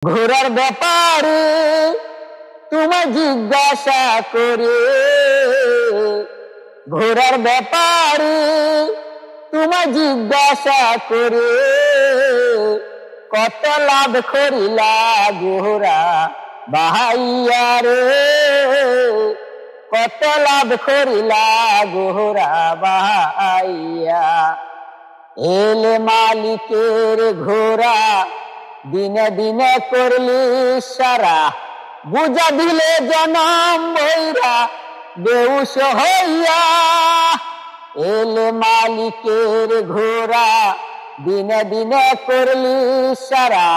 ঘোরার ব্যাপারে তোমায় জিজ্ঞাসা করে, ঘোরার ব্যাপারে তোমায় জিজ্ঞাসা করে, কত লাভ করিলা ঘোরা বাহাইয়া রে, কত লাভ করিলা ঘোরা বাহাইয়া। এলে মালিকের ঘোরা দিনে দিনে করলি সারা, বুঝা দিলে জনম বৈরা বেউস হইয়া। এলে মালিকের ঘোরা দিনে দিনে করলি সারা,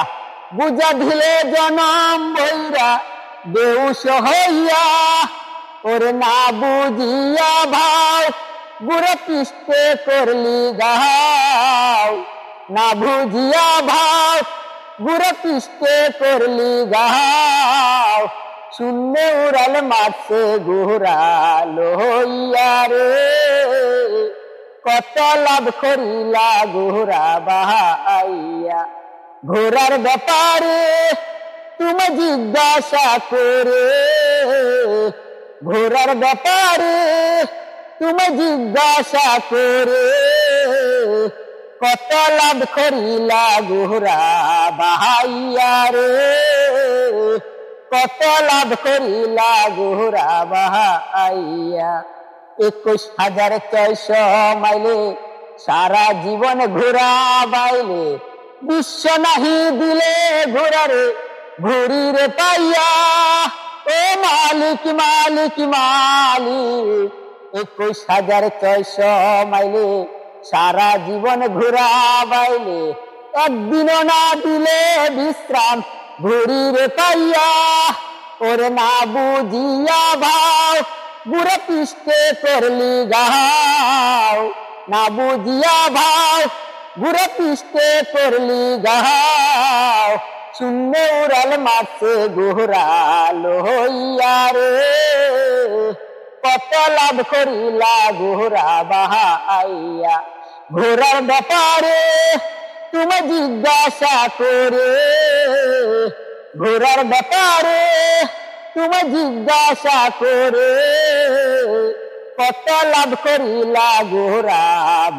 বুঝা দিলে জনম বৈরা বেউস হইয়া। ওরে না বুঝিয়া ভাও গুড়ে পিষ্টে করলি গাও, না বুঝিয়া ভাও গুড়ে পিষ্টে করলি গাও। শূন্য উড়াল মারছে ঘোরা লইয়া রে, কত লাভ করিলা ঘোরা বাহাইয়া। ঘোরার ব্যাপারে তুমি জিজ্ঞাসা করে, ঘোরার ব্যাপারে তুমি জিজ্ঞাসা করে, কত লাভ করিলা ঘোরা বাহাইয়া রে, কত লাভ করিলা ঘোরা বাহাইয়া। 21,600 মাইলে সারা জীবন ঘোরা বাইলে, বিশ্ব নাহি দিলে ঘোরারে ঘুরি রে পাইয়া। ও মালিক মালিক মালিক, 21,600 মাইলে সারা জীবন ঘোরা বাইলে, একদিনও না দিলে বিশ্রাম ঘুরি রে পাইয়া। ওরে না বুঝিয়া ভাও গুড়ে পিষ্টে করলি গাও, না বুঝিয়া ভাও গুড়ে পিষ্টে করলি গাও। শূন্য উড়াল মারছে ঘোরা লইয়া রে, কত লাভ করিলা ঘোরা বাহাইয়া। ঘোরার ব্যাপারে তুমি জিজ্ঞাসা করে, ঘোরার ব্যাপারে তুমি জিজ্ঞাসা করে, কত লাভ করিলা ঘোরা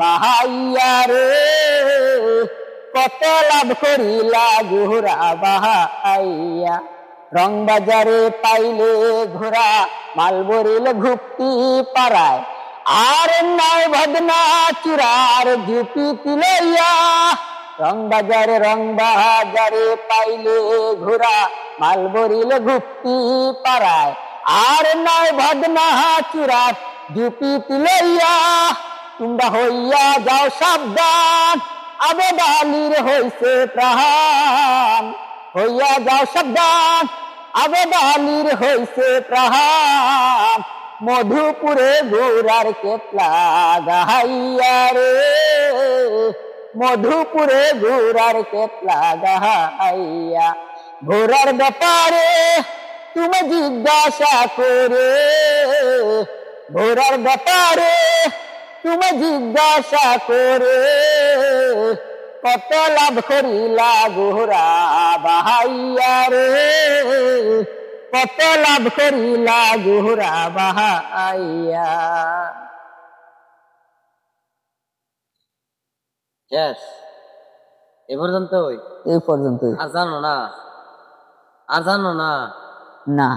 বাহাইয়া রে, কত লাভ করিলা ঘোরা বাহাইয়া। রং বাজারে পাইলে ঘোরা মাল বরিল ঘুপতি পাড়ায়, আর নাই ভদনা চূড়ার ঝুপি তিলইয়া। রং বাজারে পাইলে ঘোরা মাল বরিল ঘুপতি পাড়ায়, আর নাই ভদনা চূড়ার ঝুপি তিলইয়া। তোমরা হইয়া যাও সাবধান, আবেদালির হইছে প্রাণ, হইয়া যাও সাবধান আবেদালির হইছে প্রাণ। মধুপুরে ঘোরার কেতলা গাহাইয়া রে, মধুপুরে ঘোরার কেতলা গাহাইয়া। ঘোরার ব্যাপারে তুমি জিজ্ঞাসা করে, ঘোরার ব্যাপারে তুমি জিজ্ঞাসা করে, কত লাভ করিলা ঘোরা বাহাইয়া রে, কত লাভ করিলা ঘোরা বাহাইয়া। এ পর্যন্ত, এই পর্যন্ত। আর জানো না? আর জানো না? না।